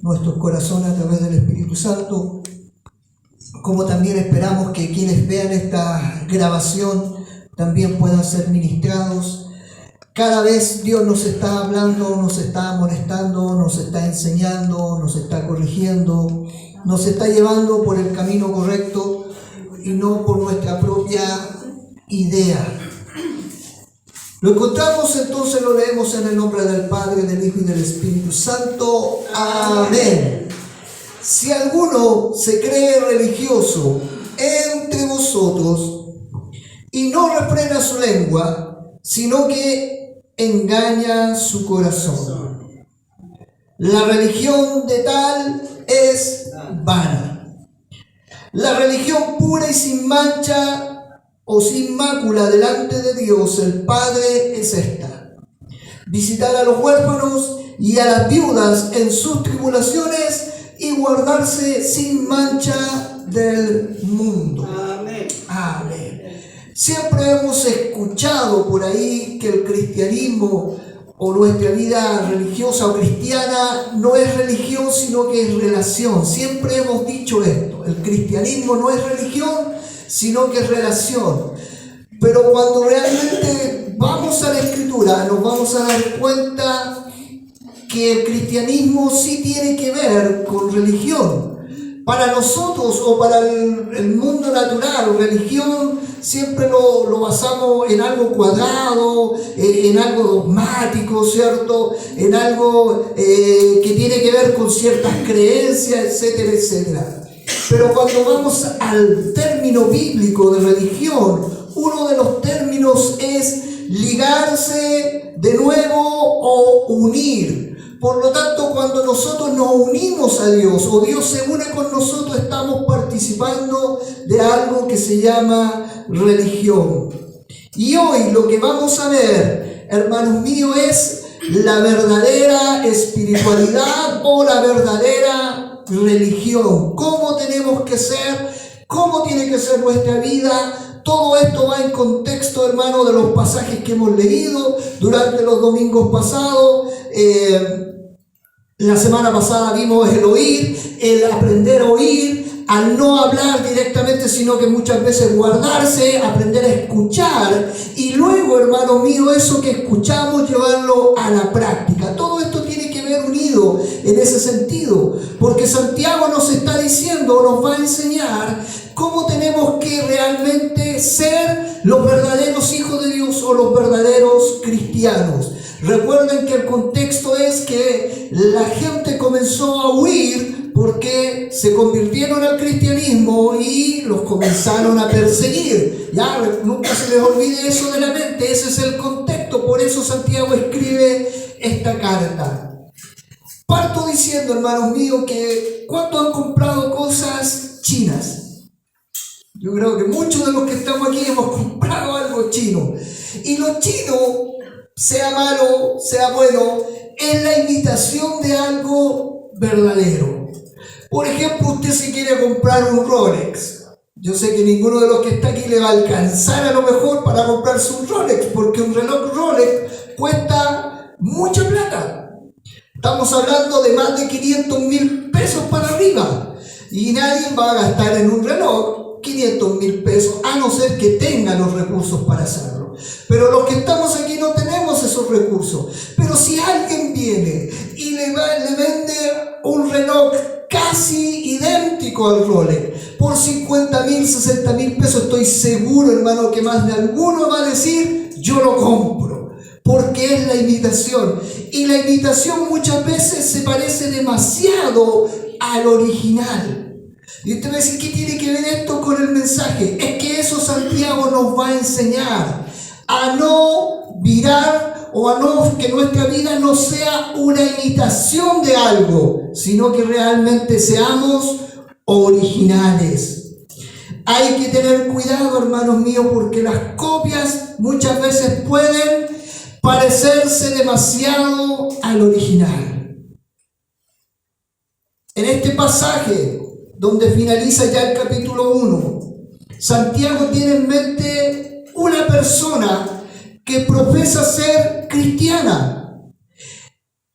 nuestros corazones a través del Espíritu Santo, como también esperamos que quienes vean esta grabación también puedan ser ministrados. Cada vez Dios nos está hablando, nos está amonestando, nos está enseñando, nos está corrigiendo, nos está llevando por el camino correcto y no por nuestra propia idea. Lo encontramos entonces, lo leemos en el nombre del Padre, del Hijo y del Espíritu Santo. Amén. Si alguno se cree religioso entre vosotros y no refrena su lengua, sino que engaña su corazón, la religión de tal es vana. La religión pura y sin mancha o sin mácula delante de Dios el Padre es esta: visitar a los huérfanos y a las viudas en sus tribulaciones y guardarse sin mancha del mundo. Amén. Amén. Siempre hemos escuchado por ahí que el cristianismo o nuestra vida religiosa o cristiana no es religión, sino que es relación. Siempre hemos dicho esto: el cristianismo no es religión, sino que es relación. Pero cuando realmente vamos a la Escritura, nos vamos a dar cuenta que el cristianismo sí tiene que ver con religión. Para nosotros o para el mundo natural, religión siempre lo basamos en algo cuadrado, en algo dogmático, ¿cierto? En algo que tiene que ver con ciertas creencias, etcétera, etcétera. Pero cuando vamos al término bíblico de religión, uno de los términos es ligarse de nuevo o unir. Por lo tanto, cuando nosotros nos unimos a Dios o Dios se une con nosotros, estamos participando de algo que se llama religión. Y hoy lo que vamos a ver, hermanos míos, es la verdadera espiritualidad o la verdadera religión. ¿Cómo tenemos que ser? ¿Cómo tiene que ser nuestra vida? Todo esto va en contexto, hermano, de los pasajes que hemos leído durante los domingos pasados. La semana pasada vimos el oír, el aprender a oír, al no hablar directamente, sino que muchas veces guardarse, aprender a escuchar y luego, hermano mío, eso que escuchamos llevarlo a la práctica. Todo esto tiene que ver unido en ese sentido, porque Santiago nos está diciendo, nos va a enseñar cómo tenemos que realmente ser los verdaderos hijos de Dios o los verdaderos cristianos. Recuerden que el contexto es que la gente comenzó a huir porque se convirtieron al cristianismo y los comenzaron a perseguir. Ya, nunca se les olvide eso de la mente, ese es el contexto. Por eso Santiago escribe esta carta. Parto diciendo, hermanos míos, que ¿cuántos han comprado cosas chinas? Yo creo que muchos de los que estamos aquí hemos comprado algo chino. Y lo chino, sea malo, sea bueno, es la imitación de algo verdadero. Por ejemplo, usted si quiere comprar un Rolex, yo sé que ninguno de los que está aquí le va a alcanzar a lo mejor para comprarse un Rolex, porque un reloj Rolex cuesta mucha plata. Estamos hablando de más de 500,000 pesos para arriba, y nadie va a gastar en un reloj 500,000 pesos, a no ser que tenga los recursos para hacerlo. Pero los que estamos aquí no tenemos esos recursos. Pero si alguien viene y le vende un reloj casi idéntico al Rolex por 50,000, 60,000 pesos, estoy seguro, hermano, que más de alguno va a decir, yo lo compro, porque es la imitación. Y la imitación muchas veces se parece demasiado al original. Y usted va a decir, ¿qué tiene que ver esto con el mensaje? Es que eso Santiago nos va a enseñar a no virar o a no que nuestra vida no sea una imitación de algo, sino que realmente seamos originales. Hay que tener cuidado, hermanos míos, porque las copias muchas veces pueden parecerse demasiado al original. En este pasaje, donde finaliza ya el capítulo 1, Santiago tiene en mente una persona que profesa ser cristiana.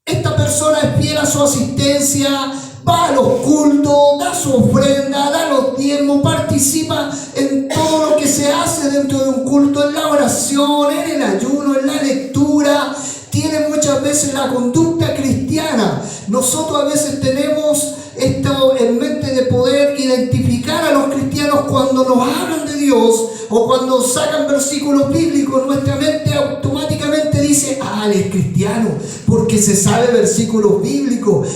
Esta persona es fiel a su asistencia, va a los cultos, da su ofrenda, da los diezmos, participa en todo lo que se hace dentro de un culto, en la oración, en el ayuno, en la lectura. Tiene muchas veces la conducta cristiana. Nosotros a veces tenemos esto en mente de poder identificar a los cristianos cuando nos hablan de Dios o cuando sacan versículos bíblicos. Nuestra mente automáticamente dice: él es cristiano porque se sabe versículos bíblicos.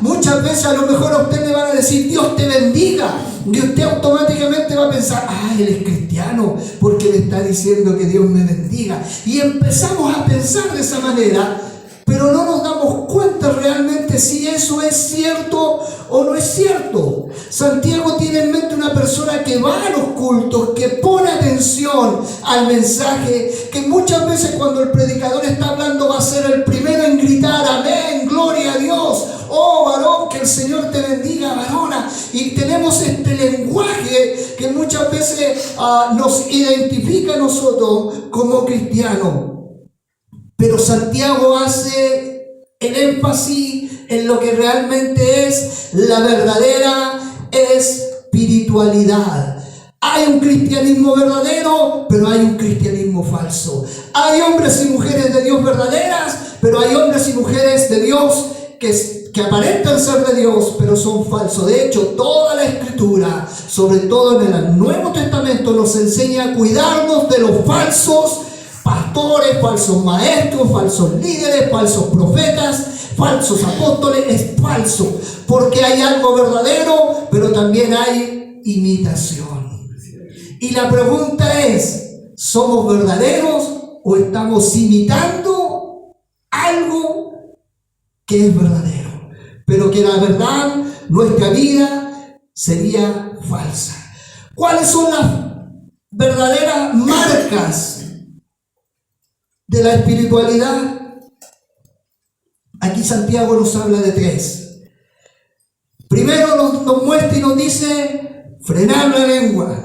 Muchas veces a lo mejor a usted le van a decir: Dios te bendiga, y usted automáticamente va a pensar: él es cristiano porque le está diciendo que Dios me bendiga. Y empezamos a pensar de esa manera, pero no nos damos cuenta realmente si eso es cierto o no es cierto. Santiago tiene en mente una persona que va a los cultos, que pone atención al mensaje, que muchas veces cuando el predicador está hablando va a ser el primero en gritar: amén, gloria a Dios, oh varón, que el Señor te bendiga, varona. Y tenemos este lenguaje que muchas veces nos identifica a nosotros como cristianos. Pero Santiago hace el énfasis en lo que realmente es la verdadera espiritualidad. Hay un cristianismo verdadero, pero hay un cristianismo falso. Hay hombres y mujeres de Dios verdaderas, pero hay hombres y mujeres de Dios que aparentan ser de Dios, pero son falsos. De hecho, toda la Escritura, sobre todo en el Nuevo Testamento, nos enseña a cuidarnos de los falsos pastores, falsos maestros, falsos líderes, falsos profetas, falsos apóstoles. Es falso, porque hay algo verdadero, pero también hay imitación. Y la pregunta es: ¿somos verdaderos o estamos imitando algo que es verdadero, pero que la verdad, nuestra vida, sería falsa? ¿Cuáles son las verdaderas marcas de la espiritualidad? Aquí Santiago nos habla de 3. Primero nos muestra y nos dice: frenar la lengua.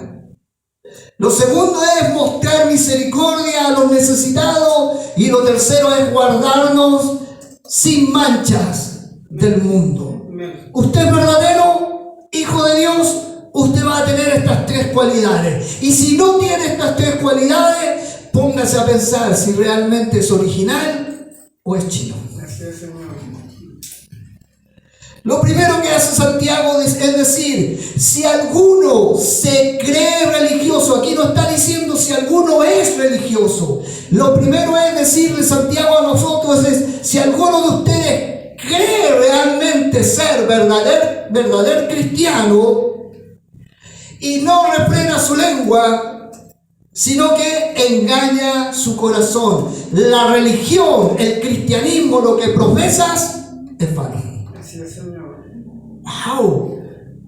Lo segundo es mostrar misericordia a los necesitados. Y lo tercero es guardarnos sin manchas del mundo. ¿Usted es verdadero hijo de Dios? Usted va a tener estas 3 cualidades. Y si no tiene estas 3 cualidades, póngase a pensar si realmente es original o es chino. Lo primero que hace Santiago es decir: si alguno se cree religioso. Aquí no está diciendo si alguno es religioso. Lo primero es decirle Santiago a nosotros es: si alguno de ustedes cree realmente ser verdadero cristiano y no refrena su lengua, sino que engaña su corazón. La religión, el cristianismo, lo que profesas es vano. ¡Wow!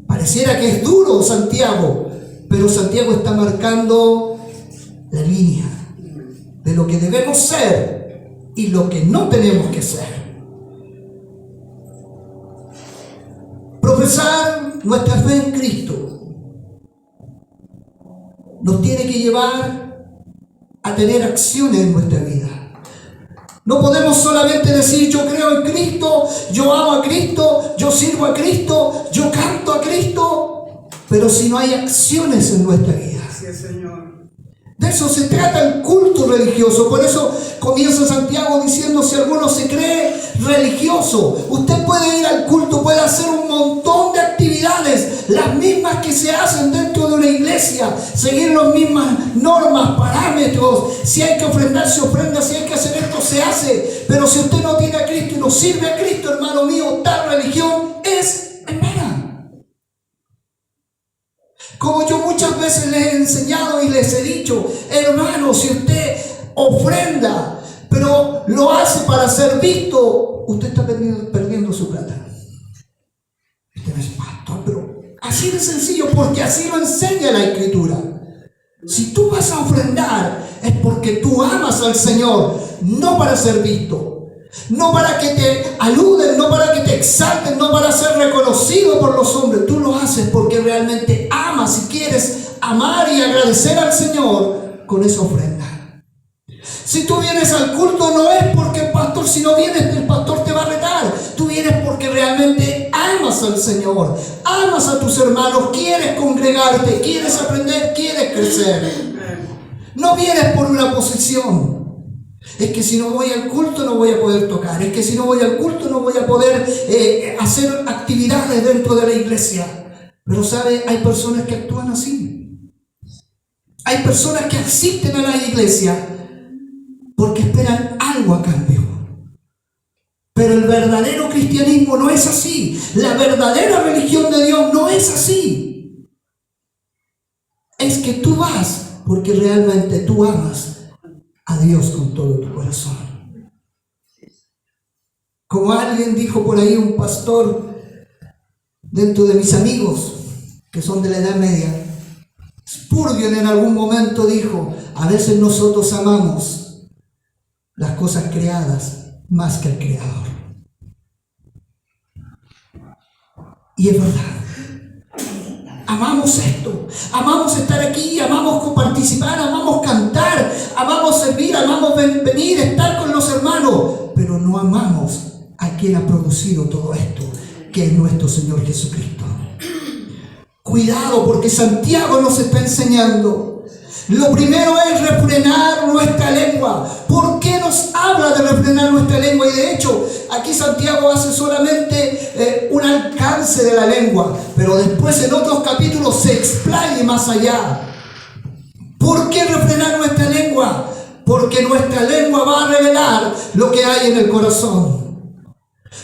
Pareciera que es duro Santiago, pero Santiago está marcando la línea de lo que debemos ser y lo que no tenemos que ser. Profesar nuestra fe en Cristo nos tiene que llevar a tener acciones en nuestra vida. No podemos solamente decir: yo creo en Cristo, yo amo a Cristo, yo sirvo a Cristo, yo canto a Cristo, pero si no hay acciones en nuestra vida. Sí, Señor. De eso se trata el culto religioso. Por eso comienza Santiago diciendo: si alguno se cree religioso, usted puede ir al culto, puede hacer un montón de actividades, las mismas que se hacen dentro de una iglesia, seguir las mismas normas, parámetros. Si hay que ofrendar, se ofrenda; si hay que hacer esto, se hace. Pero si usted no tiene a Cristo y no sirve a Cristo, hermano mío, tal religión es en vano. Como yo muchas veces les he enseñado y les he dicho: hermano, si usted ofrenda, pero lo hace para ser visto, usted está perdiendo su plata. Usted es pastor, pero así de sencillo, porque así lo enseña la Escritura. Si tú vas a ofrendar, es porque tú amas al Señor, no para ser visto, no para que te aluden, no para que te exalten, no para ser reconocido por los hombres. Tú lo haces porque realmente amas y quieres amar y agradecer al Señor con esa ofrenda. Si tú vienes al culto, no es porque el pastor, si no vienes, el pastor te va realmente amas al Señor, amas a tus hermanos, quieres congregarte, quieres aprender, quieres crecer. No vienes por una posición. Es que si no voy al culto no voy a poder tocar. Es que si no voy al culto no voy a poder hacer actividades dentro de la iglesia. Pero ¿sabe? Hay personas que actúan así. Hay personas que asisten a la iglesia porque esperan algo a cambio. Pero el verdadero cristianismo no es así. La verdadera religión de Dios no es así. Es que tú vas porque realmente tú amas a Dios con todo tu corazón. Como alguien dijo por ahí, un pastor dentro de mis amigos que son de la Edad Media, Spurgeon en algún momento dijo: a veces nosotros amamos las cosas creadas más que al Creador. Y es verdad. Amamos esto, amamos estar aquí, amamos participar, amamos cantar, amamos servir, amamos venir, estar con los hermanos, pero no amamos a quien ha producido todo esto, que es nuestro Señor Jesucristo. Cuidado, porque Santiago nos está enseñando. Lo primero es refrenar nuestra lengua. ¿Por qué nos habla de refrenar nuestra lengua? Y de hecho, aquí Santiago hace solamente un alcance de la lengua, pero después en otros capítulos se explaya más allá. ¿Por qué refrenar nuestra lengua? Porque nuestra lengua va a revelar lo que hay en el corazón.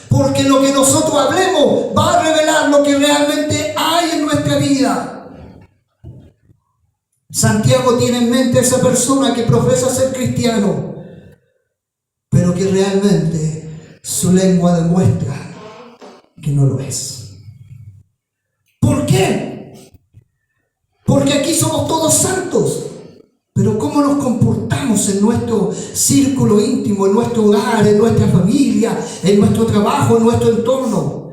Porque lo que nosotros hablemos va a revelar lo que realmente hay en nuestra vida. Santiago tiene en mente a esa persona que profesa ser cristiano, pero que realmente su lengua demuestra que no lo es. ¿Por qué? Porque aquí somos todos santos, pero ¿cómo nos comportamos en nuestro círculo íntimo, en nuestro hogar, en nuestra familia, en nuestro trabajo, en nuestro entorno?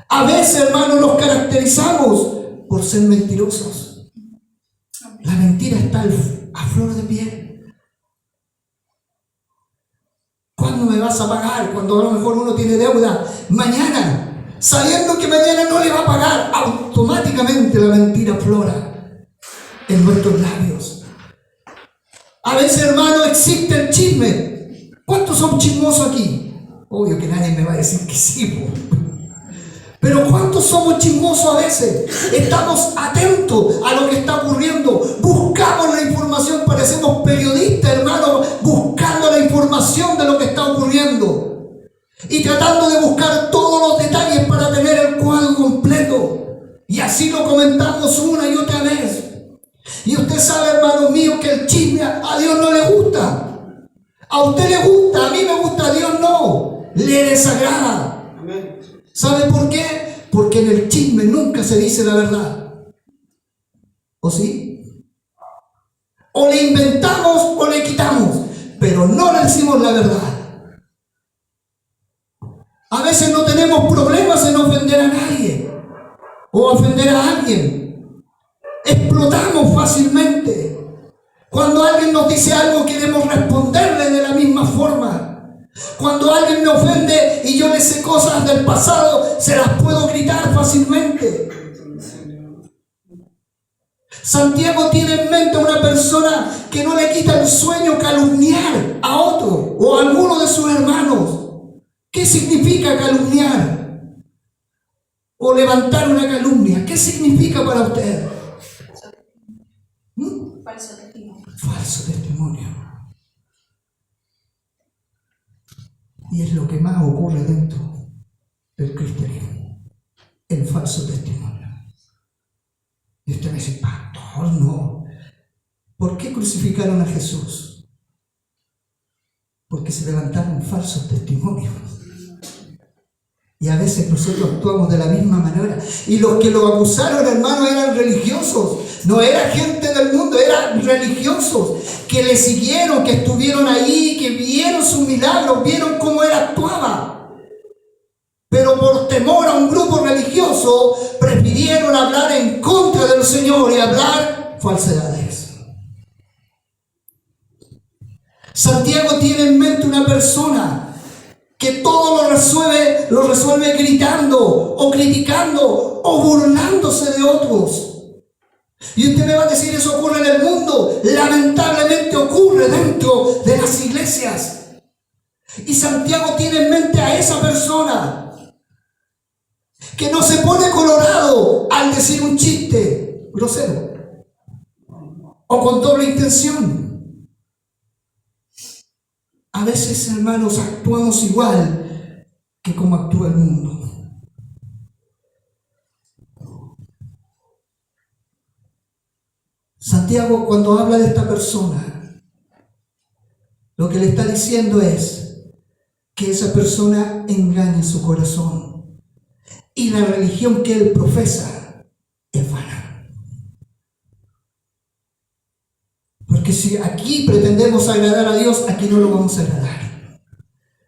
A veces, hermanos, nos caracterizamos por ser mentirosos. La mentira está a flor de piel. ¿Cuándo me vas a pagar? Cuando a lo mejor uno tiene deuda. Mañana, sabiendo que mañana no le va a pagar, automáticamente la mentira aflora en nuestros labios. A veces, hermano, existe el chisme. ¿Cuántos son chismosos aquí? Obvio que nadie me va a decir que sí, pero ¿cuántos somos chismosos a veces? Estamos atentos a lo que está ocurriendo. Buscamos la información, parecemos periodistas, hermano, buscando la información de lo que está ocurriendo. Y tratando de buscar todos los detalles para tener el cuadro completo. Y así lo comentamos una y otra vez. Y usted sabe, hermano mío, que el chisme a Dios no le gusta. A usted le gusta, a mí me gusta, a Dios no. Le desagrada. Amén. ¿Sabe por qué? Porque en el chisme nunca se dice la verdad. ¿O sí? O le inventamos o le quitamos, pero no le decimos la verdad. A veces no tenemos problemas en ofender a nadie o ofender a alguien. Explotamos fácilmente. Cuando alguien nos dice algo, queremos responderle de la misma forma. Cuando alguien me ofende y yo le sé cosas del pasado, se las puedo gritar fácilmente. Santiago tiene en mente a una persona que no le quita el sueño calumniar a otro o a alguno de sus hermanos. ¿Qué significa calumniar? O levantar una calumnia. ¿Qué significa para usted? Falso testimonio. Falso testimonio. Y es lo que más ocurre dentro del cristianismo, el falso testimonio. Y usted me dice: pastor, no. ¿Por qué crucificaron a Jesús? Porque se levantaron falsos testimonios. Y a veces nosotros actuamos de la misma manera. Y los que lo acusaron, hermano, eran religiosos. No era gente del mundo, eran religiosos. Que le siguieron, que estuvieron ahí, que vieron sus milagros, vieron cómo él actuaba. Pero por temor a un grupo religioso, prefirieron hablar en contra del Señor y hablar falsedades. Santiago tiene en mente una persona que todo lo resuelve gritando o criticando o burlándose de otros. Y usted me va a decir, eso ocurre en el mundo. Lamentablemente ocurre dentro de las iglesias. Y Santiago tiene en mente a esa persona que no se pone colorado al decir un chiste grosero o con doble intención. A veces, hermanos, actuamos igual que como actúa el mundo. Santiago, cuando habla de esta persona, lo que le está diciendo es que esa persona engaña su corazón y la religión que él profesa es vana. Porque si aquí pretendemos agradar a Dios, aquí no lo vamos a agradar.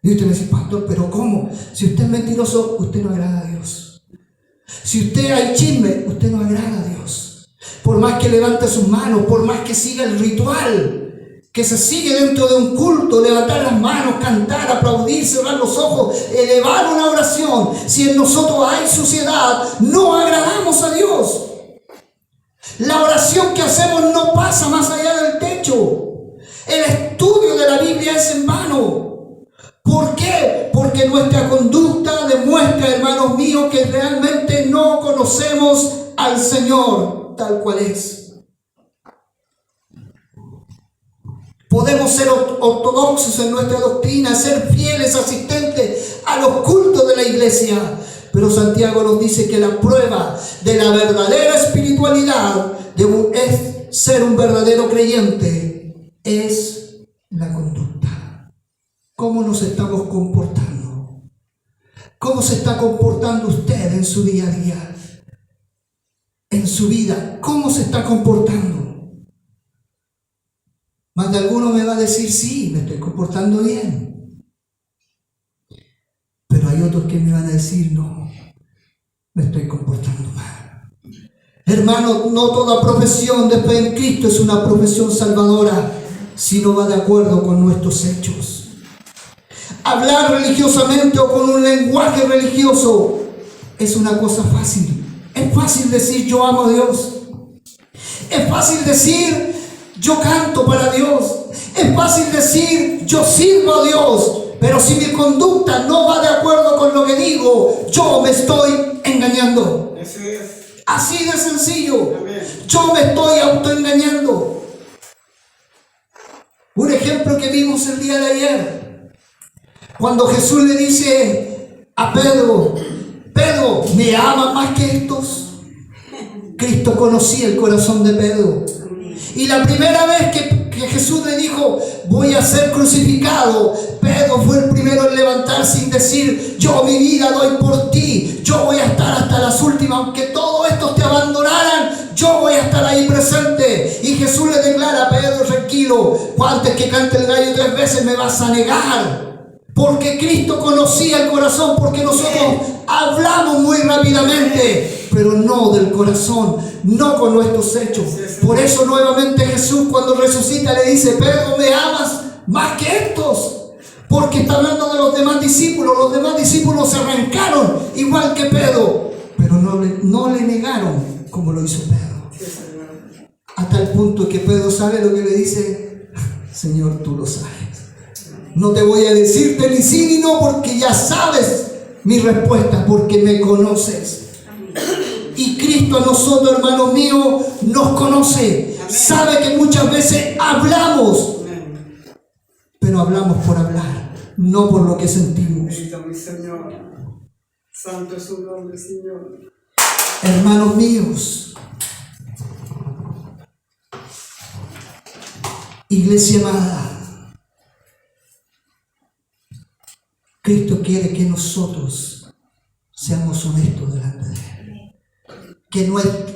Y usted me dice, pastor, ¿pero cómo? Si usted es mentiroso, usted no agrada a Dios. Si usted hay chisme, usted no agrada a Dios. Por más que levante sus manos, por más que siga el ritual que se sigue dentro de un culto, levantar las manos, cantar, aplaudir, cerrar los ojos, elevar una oración, si en nosotros hay suciedad, no agradamos a Dios. La oración que hacemos no pasa más allá del techo. El estudio de la Biblia es en vano. ¿Por qué? Porque nuestra conducta demuestra, hermanos míos, que realmente no conocemos al Señor tal cual es. Podemos ser ortodoxos en nuestra doctrina, ser fieles asistentes a los cultos de la iglesia, pero Santiago nos dice que la prueba de la verdadera espiritualidad es ser un verdadero creyente, es la conducta. ¿Cómo nos estamos comportando? ¿Cómo se está comportando usted en su día a día? En su vida, ¿cómo se está comportando? Más de alguno me va a decir, sí, me estoy comportando bien. Pero hay otros que me van a decir, no, me estoy comportando mal. Hermano, no toda profesión de fe en Cristo es una profesión salvadora si no va de acuerdo con nuestros hechos. Hablar religiosamente o con un lenguaje religioso es una cosa fácil. Es fácil decir yo amo a Dios. Es fácil decir yo canto para Dios. Es fácil decir yo sirvo a Dios. Pero si mi conducta no va de acuerdo con lo que digo, yo me estoy engañando. Así de sencillo. Yo me estoy autoengañando. Un ejemplo que vimos el día de ayer. Cuando Jesús le dice a Pedro, Pedro, ¿me ama más que estos? Cristo conocía el corazón de Pedro. Y la primera vez que Jesús le dijo, voy a ser crucificado, Pedro fue el primero en levantarse y decir, yo mi vida doy por ti, yo voy a estar hasta las últimas, aunque todos estos te abandonaran, yo voy a estar ahí presente. Y Jesús le declara a Pedro, tranquilo, antes que cante el gallo 3 veces me vas a negar. Porque Cristo conocía el corazón, porque nosotros hablamos muy rápidamente, pero no del corazón, no con nuestros hechos. Por eso nuevamente Jesús cuando resucita le dice, Pedro, ¿me amas más que estos? Porque está hablando de los demás discípulos. Los demás discípulos se arrancaron igual que Pedro, pero no le negaron como lo hizo Pedro. Hasta el punto que Pedro sabe lo que le dice, Señor, tú lo sabes. No te voy a decirte ni sí ni no, porque ya sabes mi respuesta, porque me conoces. Y Cristo a nosotros, hermanos míos, nos conoce. Sabe que muchas veces hablamos, pero hablamos por hablar, no por lo que sentimos. Santo es su nombre, Señor. Hermanos míos, iglesia amada, Cristo quiere que nosotros seamos honestos delante de Él. Que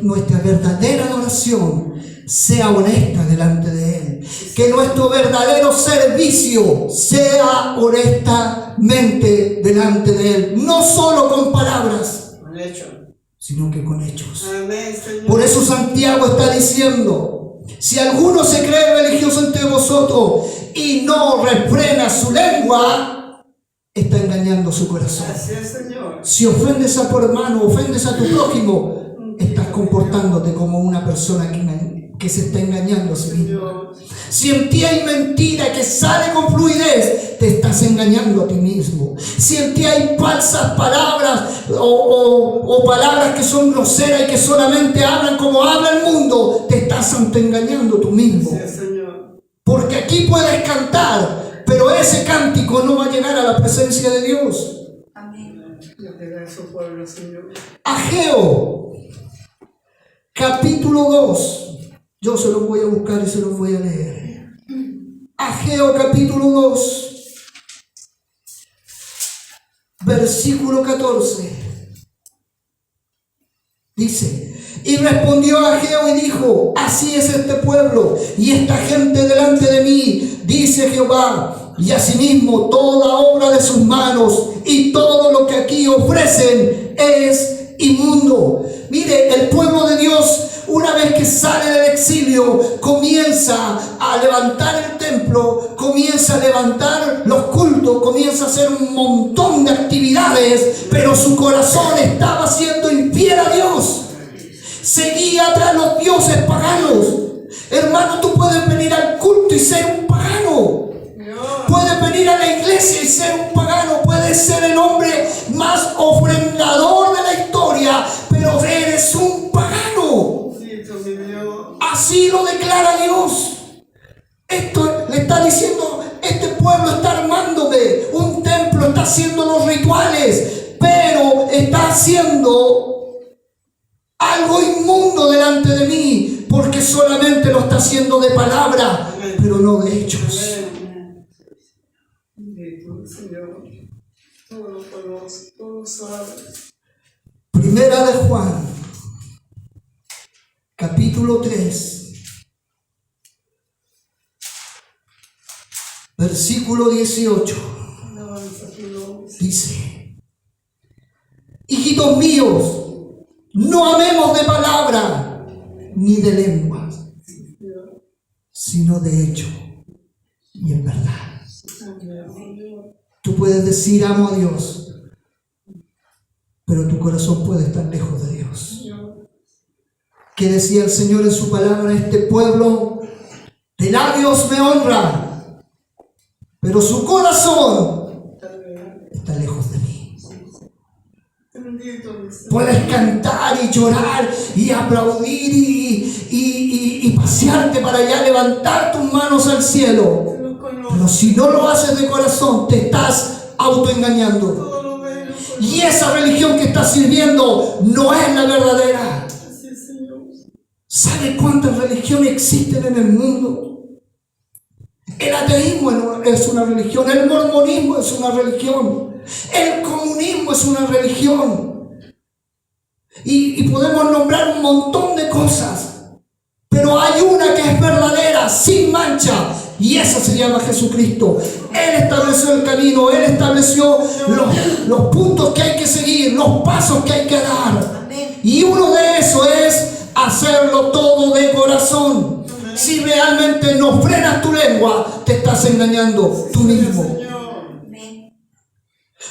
nuestra verdadera adoración sea honesta delante de Él. Que nuestro verdadero servicio sea honestamente delante de Él. No solo con palabras, sino que con hechos. Amén, Señor. Por eso Santiago está diciendo, si alguno se cree religioso entre vosotros y no refrena su lengua, está engañando su corazón. Así es, Señor. Si ofendes a tu hermano, ofendes a tu prójimo, estás comportándote como una persona que se está engañando a sí misma. Señor. Si en ti hay mentira que sale con fluidez, te estás engañando a ti mismo. Si en ti hay falsas palabras o palabras que son groseras y que solamente hablan como habla el mundo, te estás autoengañando tú mismo. Así es, Señor. Porque aquí puedes cantar, pero ese cántico no va a llegar a la presencia de Dios. Amén. Bendiga a su pueblo, Señor. Ageo, capítulo 2. Yo se los voy a buscar y se los voy a leer. Ageo, capítulo 2, versículo 14. Dice: y respondió Ageo y dijo: así es este pueblo y esta gente delante de mí, dice Jehová, y asimismo toda obra de sus manos y todo lo que aquí ofrecen es inmundo. Mire, el pueblo de Dios, una vez que sale del exilio, comienza a levantar el templo, comienza a levantar los cultos, comienza a hacer un montón de actividades, pero su corazón estaba siendo infiel a Dios. Seguía tras los dioses paganos. Hermano, tú puedes venir al culto y ser un pagano. Puedes venir a la iglesia y ser un pagano. Puedes ser el hombre más ofrendador de la historia, pero eres un pagano. Así lo declara Dios. Esto le está diciendo: este pueblo está armándome un templo, está haciendo los rituales, pero está haciendo algo inmundo delante de mí, porque solamente lo está haciendo de palabra, pero no de hechos. Señor, todo lo conoce, todo sabe. Primera de Juan, capítulo 3, versículo 18. Dice: hijitos míos, no amemos de palabra ni de lengua, sino de hecho y en verdad. Tú puedes decir amo a Dios, pero tu corazón puede estar lejos de Dios. ¿Qué decía el Señor en su palabra? Este pueblo de labios me honra, pero su corazón está lejos de mí. Puedes cantar y llorar y aplaudir y pasearte para allá, levantar tus manos al cielo, pero si no lo haces de corazón, te estás autoengañando. Y esa religión que estás sirviendo no es la verdadera. ¿Sabe cuántas religiones existen en el mundo? El ateísmo es una religión, el mormonismo es una religión, el comunismo es una religión. Y podemos nombrar un montón de cosas, pero hay una que es verdadera, sin mancha, y esa se llama Jesucristo. Él estableció el camino, Él estableció los puntos que hay que seguir, los pasos que hay que dar. Y uno de esos es hacerlo todo de corazón. Si realmente no frenas tu lengua, te estás engañando tú mismo.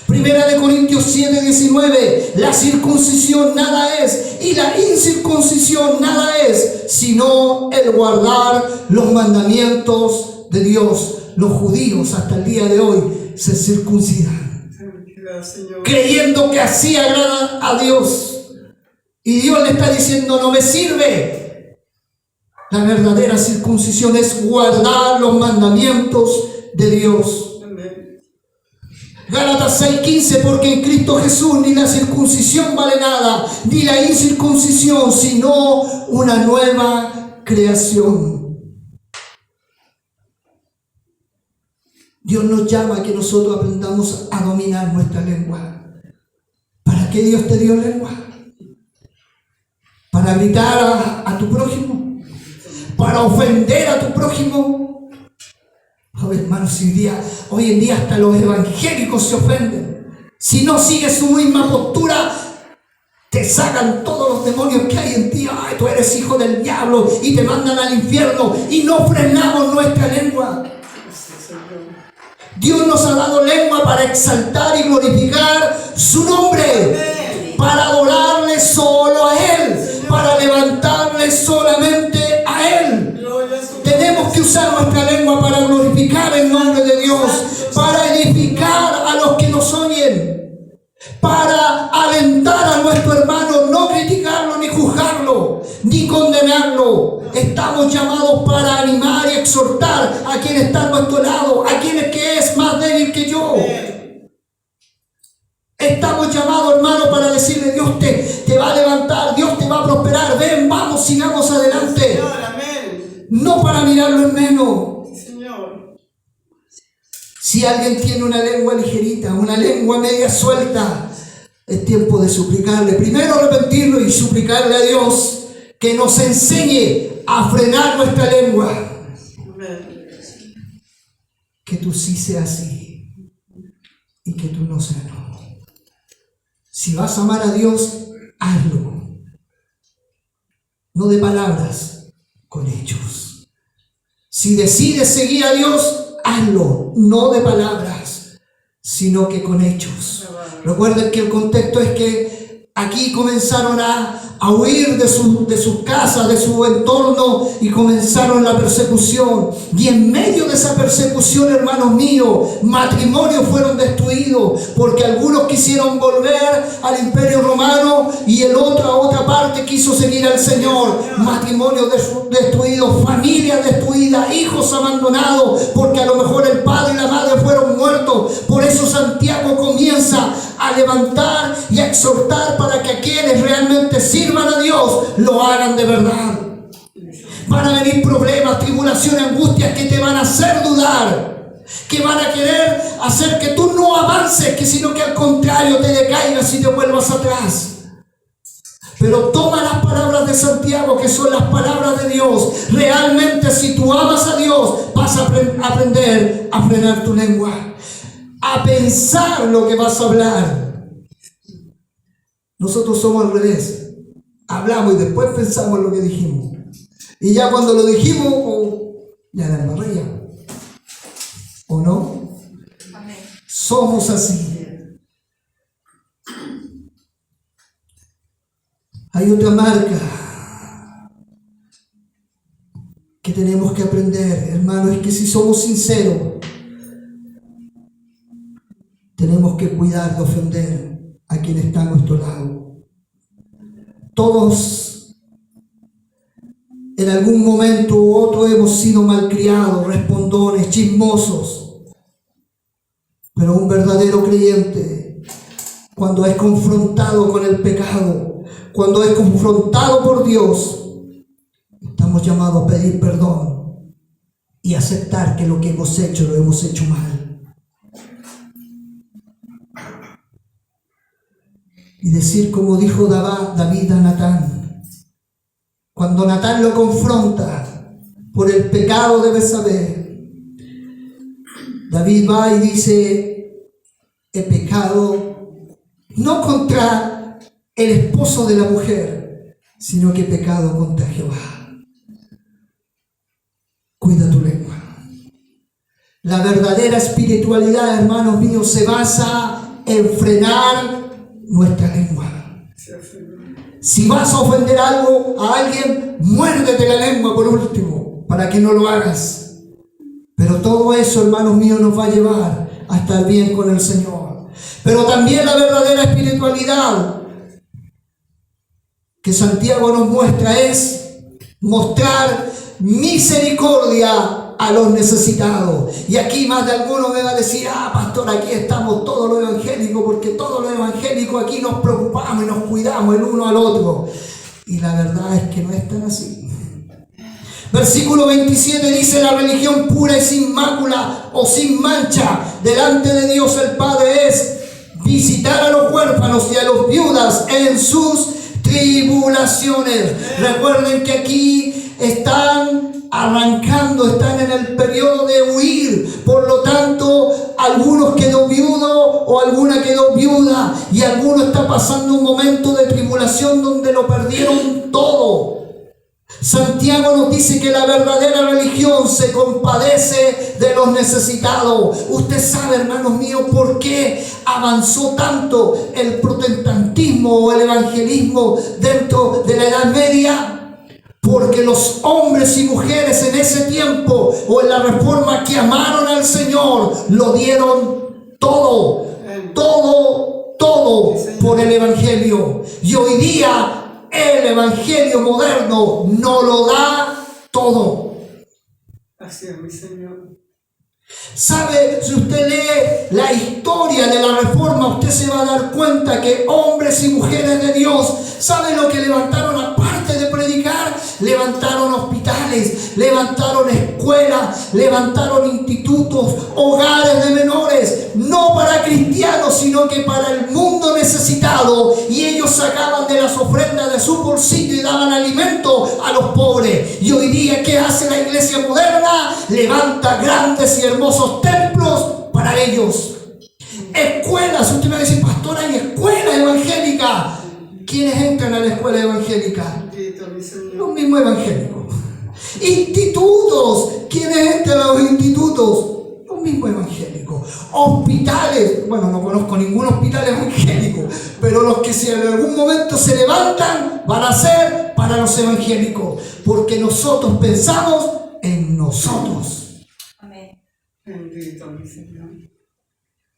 Primera de Corintios 7:19: la circuncisión nada es y la incircuncisión nada es, sino el guardar los mandamientos de Dios. Los judíos hasta el día de hoy se circuncidan, creyendo que así agrada a Dios. Y Dios le está diciendo: no me sirve. La verdadera circuncisión es guardar los mandamientos de Dios. Gálatas 6:15: porque en Cristo Jesús ni la circuncisión vale nada, ni la incircuncisión, sino una nueva creación. Dios nos llama a que nosotros aprendamos a dominar nuestra lengua. ¿Para qué Dios te dio lengua? ¿Para gritar a tu prójimo? ¿Para ofender a tu prójimo? Oh, hermanos, hoy en día hasta los evangélicos se ofenden. Si no sigues su misma postura, te sacan todos los demonios que hay en ti. Ay, tú eres hijo del diablo, y te mandan al infierno, y no frenamos nuestra lengua. Dios nos ha dado lengua para exaltar y glorificar su nombre, para adorarle solo a Él, para levantarle solamente a Él. Tenemos que usar nuestra lengua para glorificar el nombre de Dios, para edificar a los que nos oyen, para alentar a nuestro hermano, no criticarlo, ni juzgarlo, ni condenarlo. Estamos llamados para animar y exhortar a quien está a nuestro lado, a quien es más débil que yo. Estamos llamados, hermano, para decirle: Dios te va a levantar, Dios te va a prosperar, ven, vamos, sigamos adelante. No para mirarlo en menos. Si alguien tiene una lengua ligerita, una lengua media suelta, es tiempo de suplicarle. Primero arrepentirlo y suplicarle a Dios que nos enseñe a frenar nuestra lengua. Que tú sí seas sí y que tú no seas no. Si vas a amar a Dios, hazlo. No de palabras, con hechos. Si decides seguir a Dios, hazlo, no de palabras, sino que con hechos. Recuerden que el contexto es que aquí comenzaron a huir de sus casas, de su entorno, y comenzaron la persecución. Y en medio de esa persecución, hermanos míos, matrimonios fueron destruidos, porque algunos quisieron volver al Imperio Romano y a otra parte quiso seguir al Señor. Matrimonios destruidos, familias destruidas, hijos abandonados, porque a lo mejor el padre y la madre fueron muertos. Por eso Santiago comienza a levantar y a exhortar para que aquellos realmente sirvan a Dios, lo hagan de verdad. Van a venir problemas, tribulaciones, angustias que te van a hacer dudar, que van a querer hacer que tú no avances, sino que al contrario te decaigas y te vuelvas atrás. Pero toma las palabras de Santiago, que son las palabras de Dios. Realmente, si tú amas a Dios, vas a aprender a frenar tu lengua, a pensar lo que vas a hablar. Nosotros somos al revés. Hablamos y después pensamos lo que dijimos. Y ya cuando lo dijimos, ya la embarré. ¿O no? Amén. Somos así. Hay otra marca que tenemos que aprender, hermano, es que si somos sinceros, tenemos que cuidar de ofender a quien está a nuestro lado. Todos en algún momento u otro hemos sido malcriados, respondones, chismosos. Pero un verdadero creyente, cuando es confrontado con el pecado, cuando es confrontado por Dios, estamos llamados a pedir perdón y aceptar que lo que hemos hecho lo hemos hecho mal. Y decir como dijo David a Natán, cuando Natán lo confronta por el pecado de Betsabé, David va y dice: he pecado no contra el esposo de la mujer, sino que he pecado contra Jehová. Cuida tu lengua. La verdadera espiritualidad, hermanos míos, se basa en frenar nuestra lengua. Si vas a ofender a alguien, muérdete la lengua por último, para que no lo hagas. Pero todo eso, hermanos míos, nos va a llevar a estar bien con el Señor. Pero también la verdadera espiritualidad que Santiago nos muestra es mostrar misericordia a los necesitados. Y aquí más de alguno me va a decir: pastor, aquí estamos todos los evangélicos, porque todos los evangélicos aquí nos preocupamos y nos cuidamos el uno al otro. Y la verdad es que no es tan así. Versículo 27 dice: la religión pura y sin mácula o sin mancha delante de Dios el Padre es visitar a los huérfanos y a los viudas en sus tribulaciones. Recuerden que aquí están arrancando, están en el periodo de huir. Por lo tanto, algunos quedó viudo o alguna quedó viuda, y alguno está pasando un momento de tribulación donde lo perdieron todo. Santiago nos dice que la verdadera religión se compadece de los necesitados. Usted sabe, hermanos míos, por qué avanzó tanto el protestantismo o el evangelismo dentro de la Edad Media. Porque los hombres y mujeres en ese tiempo o en la Reforma que amaron al Señor lo dieron todo por el evangelio. Y hoy día el evangelio moderno no lo da todo. Así es, mi Señor. ¿Sabe? Si usted lee la historia de la Reforma, usted se va a dar cuenta que hombres y mujeres de Dios, ¿sabe lo que levantaron aparte de predicar? Levantaron hospitales, levantaron escuelas, levantaron institutos, hogares de menores, no para cristianos, sino que para el mundo necesitado. Y ellos sacaban de las ofrendas de su bolsillo y daban alimento a los pobres. Y hoy día, ¿qué hace la iglesia moderna? Levanta grandes y hermosos templos para ellos. Escuelas, usted me va a decir, pastor, hay escuelas evangélicas. ¿Quiénes entran a la escuela evangélica? Los mismos evangélicos. Institutos, ¿quiénes entran a los institutos? Los mismos evangélicos. Hospitales, bueno, no conozco ningún hospital evangélico, pero los que si en algún momento se levantan van a ser para los evangélicos, porque nosotros pensamos en nosotros. Amén. Bendito mi Señor.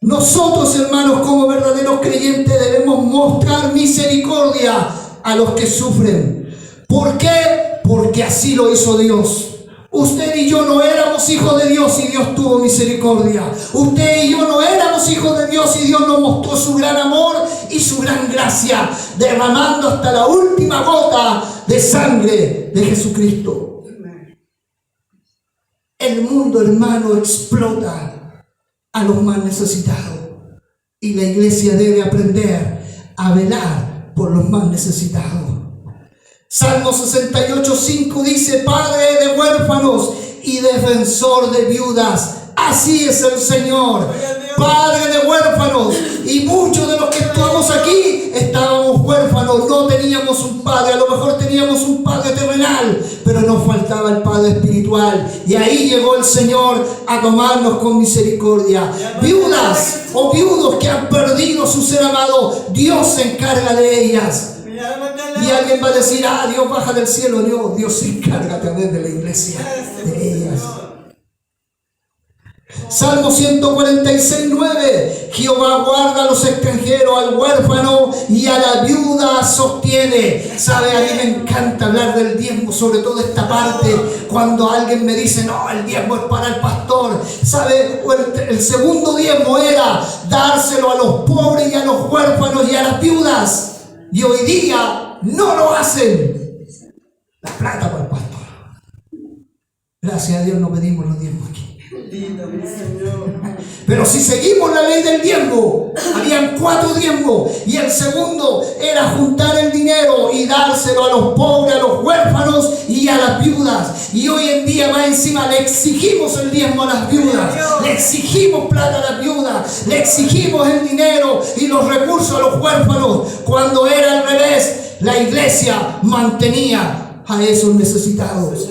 Nosotros, hermanos, como verdaderos creyentes debemos mostrar misericordia a los que sufren. ¿Por qué? Porque así lo hizo Dios. Usted y yo no éramos hijos de Dios y Dios tuvo misericordia. Usted y yo no éramos hijos de Dios y Dios nos mostró su gran amor y su gran gracia, derramando hasta la última gota de sangre de Jesucristo. El mundo, hermano, explota a los más necesitados. Y la iglesia debe aprender a velar por los más necesitados. Salmo 68:5 dice: Padre de huérfanos y defensor de viudas. Así es el Señor, Padre de huérfanos. Y muchos de los que estamos aquí estábamos huérfanos, no teníamos un padre. A lo mejor teníamos un padre terrenal, pero nos faltaba el Padre espiritual. Y ahí llegó el Señor a tomarnos con misericordia. Viudas o viudos que han perdido su ser amado, Dios se encarga de ellas. Y alguien va a decir: Dios baja del cielo. No, Dios se encarga también de la iglesia, de ellas. Salmo 146:9: Jehová guarda a los extranjeros, al huérfano y a la viuda sostiene. Sabe, a mí me encanta hablar del diezmo, sobre todo esta parte, cuando alguien me dice: no, el diezmo es para el pastor. Sabe, el segundo diezmo era dárselo a los pobres y a los huérfanos y a las viudas. Y hoy día no lo hacen. La plata para el pastor. Gracias a Dios no pedimos los diezmos aquí. Bendito mi Señor. Pero si seguimos la ley del diezmo, habían 4 diezmos, y el segundo era juntar el dinero y dárselo a los pobres, a los huérfanos y a las viudas. Y hoy en día más encima le exigimos el diezmo a las viudas, le exigimos plata a las viudas, le exigimos el dinero y los recursos a los huérfanos, cuando era al revés. La iglesia mantenía a esos necesitados.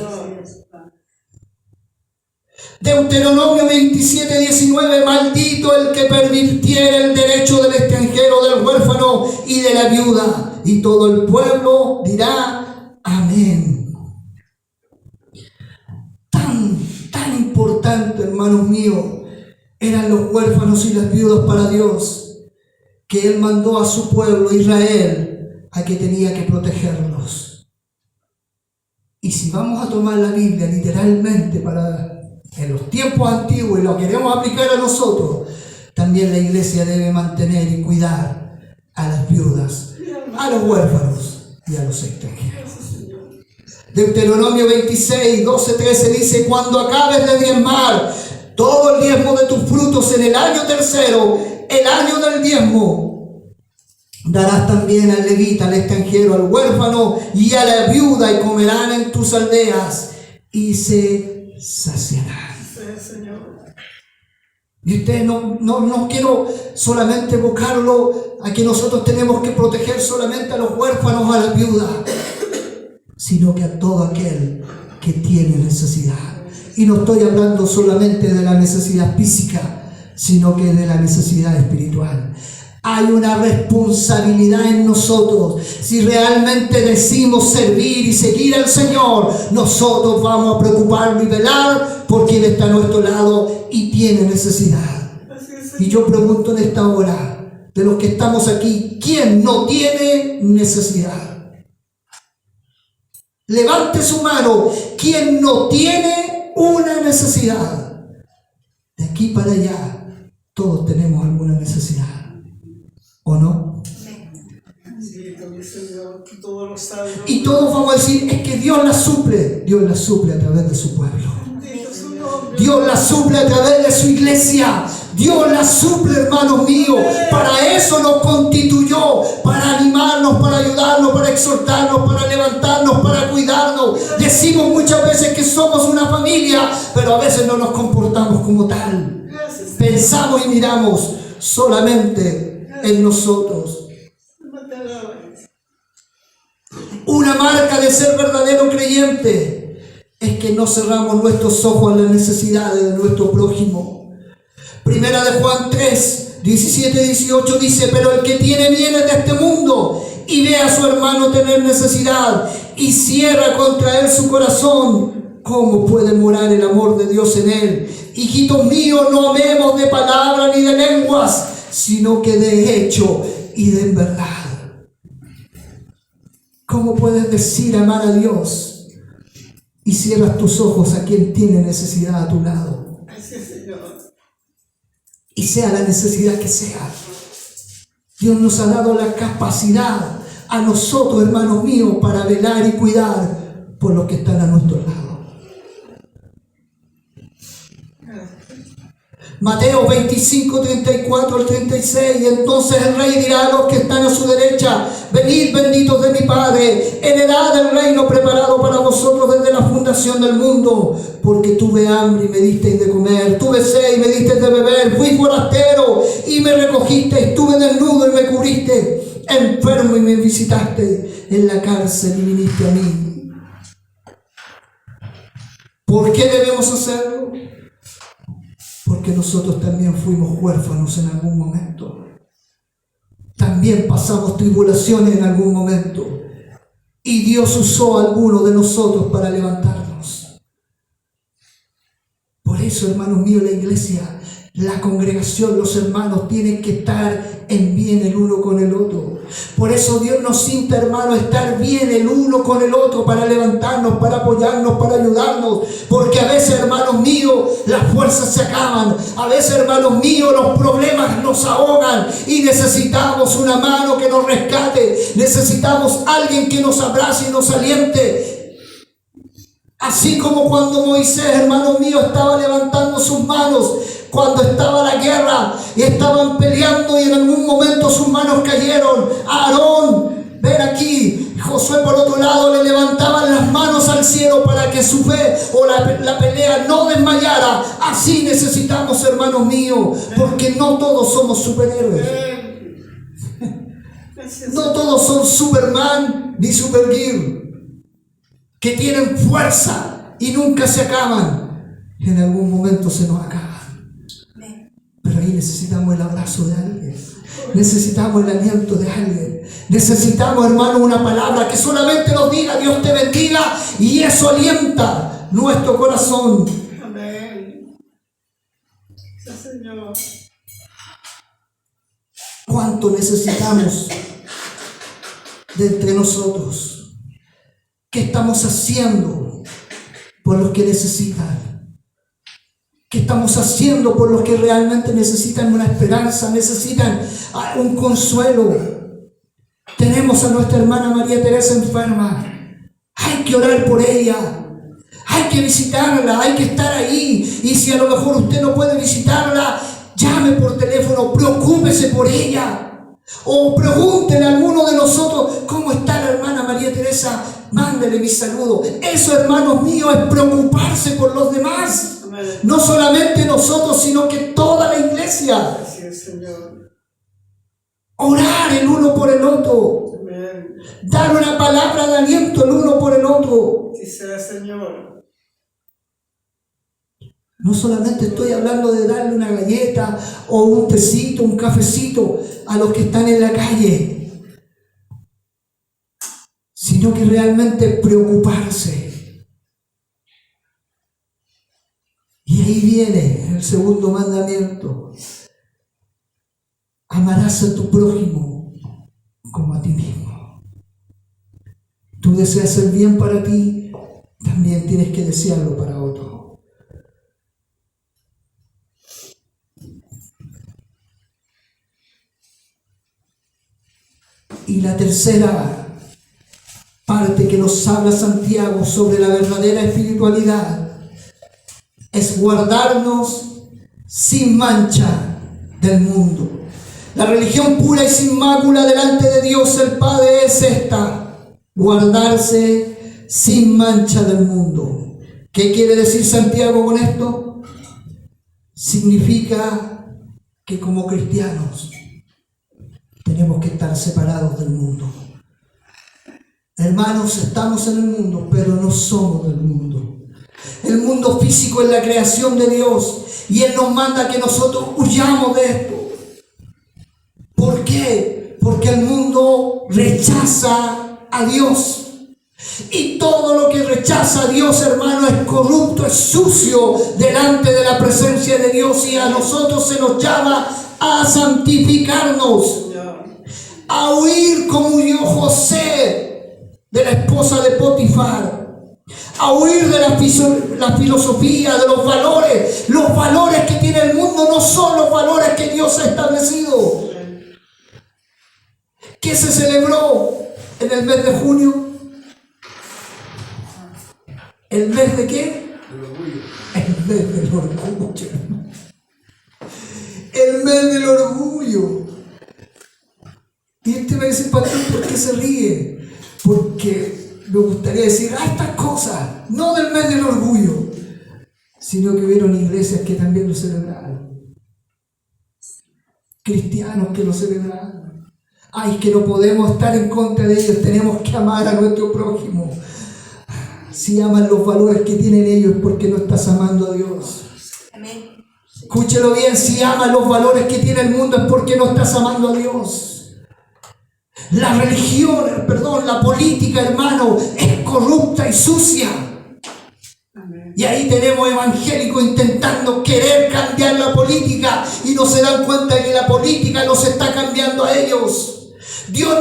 Deuteronomio 27:19: Maldito el que pervirtiere el derecho del extranjero, del huérfano y de la viuda. Y todo el pueblo dirá: amén. Tan importante, hermanos míos, eran los huérfanos y las viudas para Dios, que Él mandó a su pueblo Israel a que tenía que protegerlos. Y si vamos a tomar la Biblia literalmente en los tiempos antiguos y lo queremos aplicar a nosotros, también la iglesia debe mantener y cuidar a las viudas, a los huérfanos y a los extranjeros. Deuteronomio 26:12-13 dice: Cuando acabes de diezmar todo el diezmo de tus frutos en el año tercero, el año del diezmo, darás también al levita, al extranjero, al huérfano y a la viuda, y comerán en tus aldeas y se saciarán. Y usted no quiero solamente evocarlo a que nosotros tenemos que proteger solamente a los huérfanos, a las viudas. sino que a todo aquel que tiene necesidad. Y no estoy hablando solamente de la necesidad física, sino que de la necesidad espiritual. Hay una responsabilidad en nosotros. Si realmente decimos servir y seguir al Señor, nosotros vamos a preocuparnos y velar por quien está a nuestro lado y tiene necesidad. Y yo pregunto en esta hora, de los que estamos aquí, ¿quién no tiene necesidad? Levante su mano. ¿Quién no tiene una necesidad? De aquí para allá, todos tenemos alguna necesidad. ¿O no? Y todos vamos a decir, es que Dios la suple. Dios la suple a través de su pueblo. Dios la suple a través de su iglesia. Dios la suple, hermanos míos. Para eso nos constituyó, para animarnos, para ayudarnos, para exhortarnos, para levantarnos, para cuidarnos. Decimos muchas veces que somos una familia, pero a veces no nos comportamos como tal. Pensamos y miramos solamente en nosotros. Una marca de ser verdadero creyente es que no cerramos nuestros ojos a las necesidades de nuestro prójimo. Primera de Juan 3, 17-18 dice: pero el que tiene bienes de este mundo y ve a su hermano tener necesidad y cierra contra él su corazón, ¿cómo puede morar el amor de Dios en él? Hijitos míos, no amemos de palabra ni de lenguas, sino que de hecho y de en verdad. ¿Cómo puedes decir amar a Dios y cierras tus ojos a quien tiene necesidad a tu lado? Y sea la necesidad que sea, Dios nos ha dado la capacidad a nosotros, hermanos míos, para velar y cuidar por los que están a nuestro lado. Mateo 25, 34 al 36. Y entonces el rey dirá a los que están a su derecha: venid, benditos de mi Padre, heredad del reino preparado para vosotros desde la fundación del mundo. Porque tuve hambre y me disteis de comer, tuve sed y me disteis de beber, fui forastero y me recogisteis, estuve desnudo y me cubriste, enfermo y me visitaste, en la cárcel y viniste a mí. ¿Por qué debemos hacerlo? Porque nosotros también fuimos huérfanos en algún momento. También pasamos tribulaciones en algún momento. Y Dios usó a alguno de nosotros para levantarnos. Por eso, hermanos míos, la iglesia, la congregación, los hermanos tienen que estar en bien el uno con el otro. Por eso Dios nos insta, hermanos, a estar bien el uno con el otro, para levantarnos, para apoyarnos, para ayudarnos. Porque a veces, hermanos míos, las fuerzas se acaban. A veces, hermanos míos, los problemas nos ahogan y necesitamos una mano que nos rescate. Necesitamos alguien que nos abrace y nos aliente. Así como cuando Moisés, hermanos míos, estaba levantando sus manos cuando estaba la guerra y estaban peleando y en algún momento sus manos cayeron. Aarón, ven aquí. Josué por otro lado le levantaban las manos al cielo para que su fe o la pelea no desmayara. Así necesitamos, hermanos míos, porque no todos somos superhéroes. No todos son Superman ni Supergirl, que tienen fuerza y nunca se acaban. En algún momento se nos acaban. Pero ahí necesitamos el abrazo de alguien. Necesitamos el aliento de alguien. Necesitamos, hermano, una palabra que solamente nos diga: Dios te bendiga, y eso alienta nuestro corazón. Amén. Sí, Señor. ¿Cuánto necesitamos de entre nosotros? ¿Qué estamos haciendo por los que necesitan? ¿Qué estamos haciendo por los que realmente necesitan una esperanza, necesitan un consuelo? Tenemos a nuestra hermana María Teresa enferma. Hay que orar por ella. Hay que visitarla, hay que estar ahí. Y si a lo mejor usted no puede visitarla, llame por teléfono, preocúpese por ella. O pregúntele a alguno de nosotros: ¿cómo está la hermana María Teresa? Mándele mi saludo. Eso, hermanos míos, es preocuparse por los demás. No solamente nosotros, sino que toda la iglesia. Así es, Señor. Orar el uno por el otro. Amén. Amén. Dar una palabra de aliento el uno por el otro. Sí sea, Señor. No solamente estoy hablando de darle una galleta o un tecito, un cafecito a los que están en la calle, sino que realmente preocuparse. Y ahí viene el segundo mandamiento: amarás a tu prójimo como a ti mismo. Tú deseas el bien para ti, también tienes que desearlo para otro. Y la tercera parte que nos habla Santiago sobre la verdadera espiritualidad es guardarnos sin mancha del mundo. La religión pura y sin mácula delante de Dios el Padre es esta: guardarse sin mancha del mundo. ¿Qué quiere decir Santiago con esto? Significa que como cristianos tenemos que estar separados del mundo. Hermanos, estamos en el mundo, pero no somos del mundo. El mundo físico es la creación de Dios y Él nos manda que nosotros huyamos de esto. ¿Por qué? Porque el mundo rechaza a Dios. Y todo lo que rechaza a Dios, hermano, es corrupto, es sucio delante de la presencia de Dios, y a nosotros se nos llama a santificarnos, a huir como huyó José de la esposa de Potifar, a huir de la filosofía, de los valores. Los valores que tiene el mundo no son los valores que Dios ha establecido. ¿Qué se celebró en el mes de junio? ¿El mes de qué? El orgullo. El mes del orgullo. El mes del orgullo. Y este me dice: pastor, ¿por qué se ríe? Porque me gustaría decir estas cosas, no del mes del orgullo, sino que hubieron iglesias que también lo celebraron, cristianos que lo celebraron. Ay, que no podemos estar en contra de ellos, tenemos que amar a nuestro prójimo. Si aman los valores que tienen ellos, es porque no estás amando a Dios. Amén. Escúchelo bien: si amas los valores que tiene el mundo, es porque no estás amando a Dios. La religión, la política, hermano, es corrupta y sucia. Amén. Y ahí tenemos evangélicos intentando querer cambiar la política y no se dan cuenta de que la política los está cambiando a ellos. Dios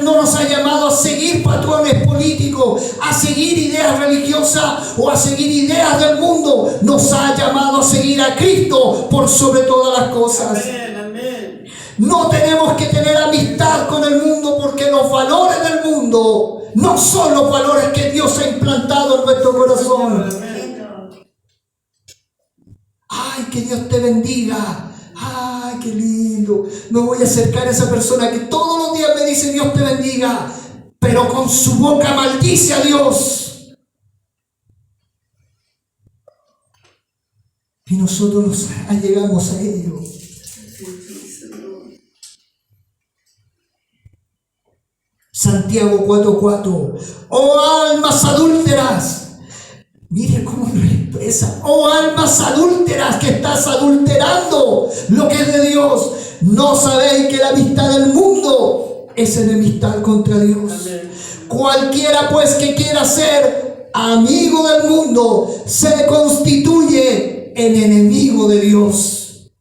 no nos ha llamado a seguir patrones políticos, a seguir ideas religiosas o a seguir ideas del mundo. Nos ha llamado a seguir a Cristo por sobre todas las cosas. Amén, amén. No tenemos que tener amistad con el mundo, porque los valores del mundo no son los valores que Dios ha implantado en nuestro corazón. Amén. Ay, que Dios te bendiga. Ay, qué lindo. Me voy a acercar a esa persona que todos los días me dice Dios te bendiga, pero con su boca maldice a Dios. Y nosotros nos allegamos a ello. Santiago 4:4. Oh almas adúlteras. Mire cómo lo expresa: oh almas adúlteras, que estás adulterando lo que es de Dios. ¿No sabéis que la amistad del mundo es enemistad contra Dios? Amén. Cualquiera pues que quiera ser amigo del mundo se constituye en enemigo de Dios.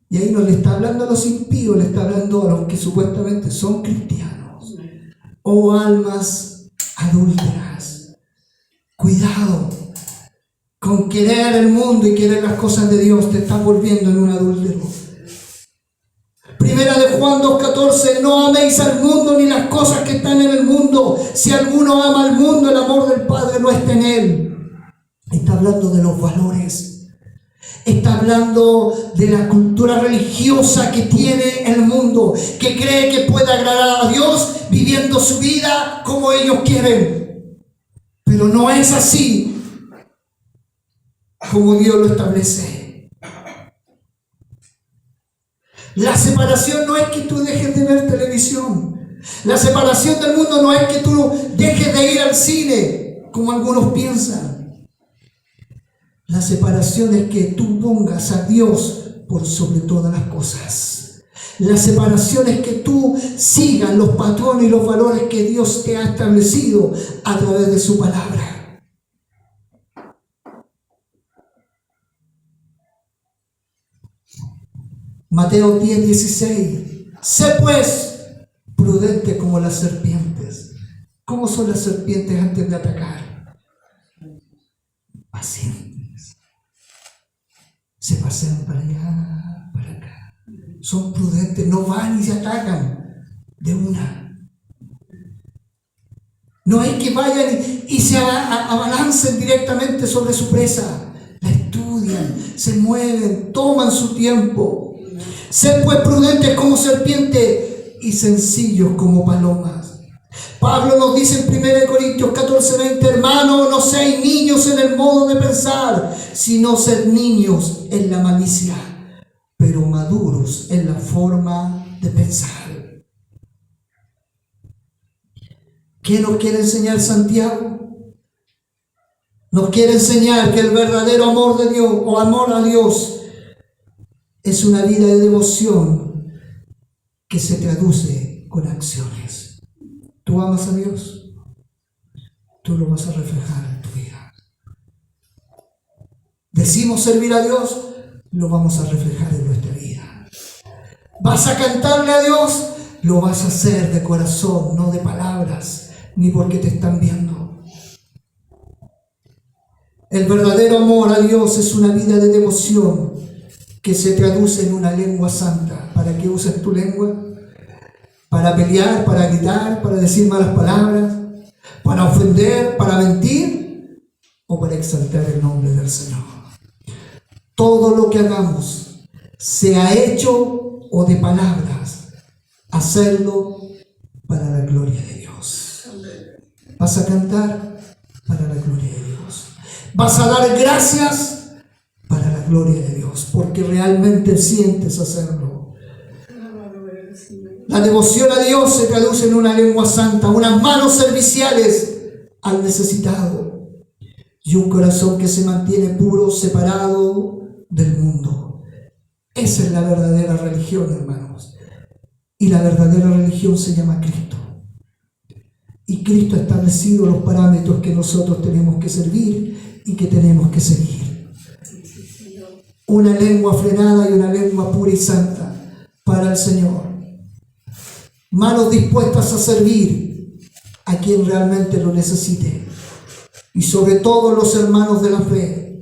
Y ahí no le está hablando a los impíos, le está hablando a los que supuestamente son cristianos. Oh almas adúlteras, cuidado con querer el mundo y querer las cosas de Dios. Te estás volviendo en un adúltero. Primera de Juan 2:14. No améis al mundo ni las cosas que están en el mundo. Si alguno ama al mundo, el amor del Padre no está en él. Está hablando de los valores. Está hablando de la cultura religiosa que tiene el mundo, que cree que puede agradar a Dios viviendo su vida como ellos quieren. Pero no es así como Dios lo establece. La separación no es que tú dejes de ver televisión. La separación del mundo no es que tú dejes de ir al cine, como algunos piensan. La separación es que tú pongas a Dios por sobre todas las cosas. La separación es que tú sigas los patrones y los valores que Dios te ha establecido a través de su palabra. Mateo 10:16. Sé pues prudente como las serpientes. ¿Cómo son las serpientes antes de atacar? Pacientes. Se pasean para allá, para acá. Son prudentes, no van y se atacan de una. No es que vayan y se abalancen directamente sobre su presa. La estudian, se mueven, toman su tiempo. Sed pues prudentes como serpientes y sencillos como palomas. Pablo nos dice en 1 Corintios 14:20, hermanos, no seáis niños en el modo de pensar, sino sed niños en la malicia, pero maduros en la forma de pensar. ¿Qué nos quiere enseñar Santiago? Nos quiere enseñar que el verdadero amor de Dios o amor a Dios es una vida de devoción que se traduce con acciones. ¿Tú amas a Dios? Tú lo vas a reflejar en tu vida. Decimos servir a Dios, lo vamos a reflejar en nuestra vida. ¿Vas a cantarle a Dios? Lo vas a hacer de corazón, no de palabras, ni porque te están viendo. El verdadero amor a Dios es una vida de devoción que se traduce en una lengua santa. ¿Para qué usas tu lengua? ¿Para pelear, para gritar, para decir malas palabras, para ofender, para mentir o para exaltar el nombre del Señor? Todo lo que hagamos, sea hecho o de palabras, hacerlo para la gloria de Dios. Vas a cantar para la gloria de Dios. Vas a dar gracias para la gloria de Dios, porque realmente sientes hacerlo. La devoción a Dios se traduce en una lengua santa, unas manos serviciales al necesitado y un corazón que se mantiene puro, separado del mundo. Esa es la verdadera religión, hermanos. Y la verdadera religión se llama Cristo. Y Cristo ha establecido los parámetros que nosotros tenemos que servir y que tenemos que seguir. Una lengua frenada y una lengua pura y santa para el Señor. Manos dispuestas a servir a quien realmente lo necesite. Y sobre todo los hermanos de la fe.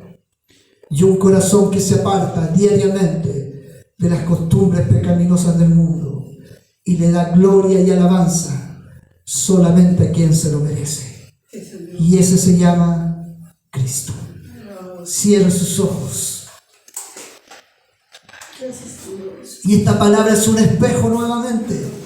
Y un corazón que se aparta diariamente de las costumbres pecaminosas del mundo y le da gloria y alabanza solamente a quien se lo merece. Y ese se llama Cristo. Cierre sus ojos. Y esta palabra es un espejo nuevamente.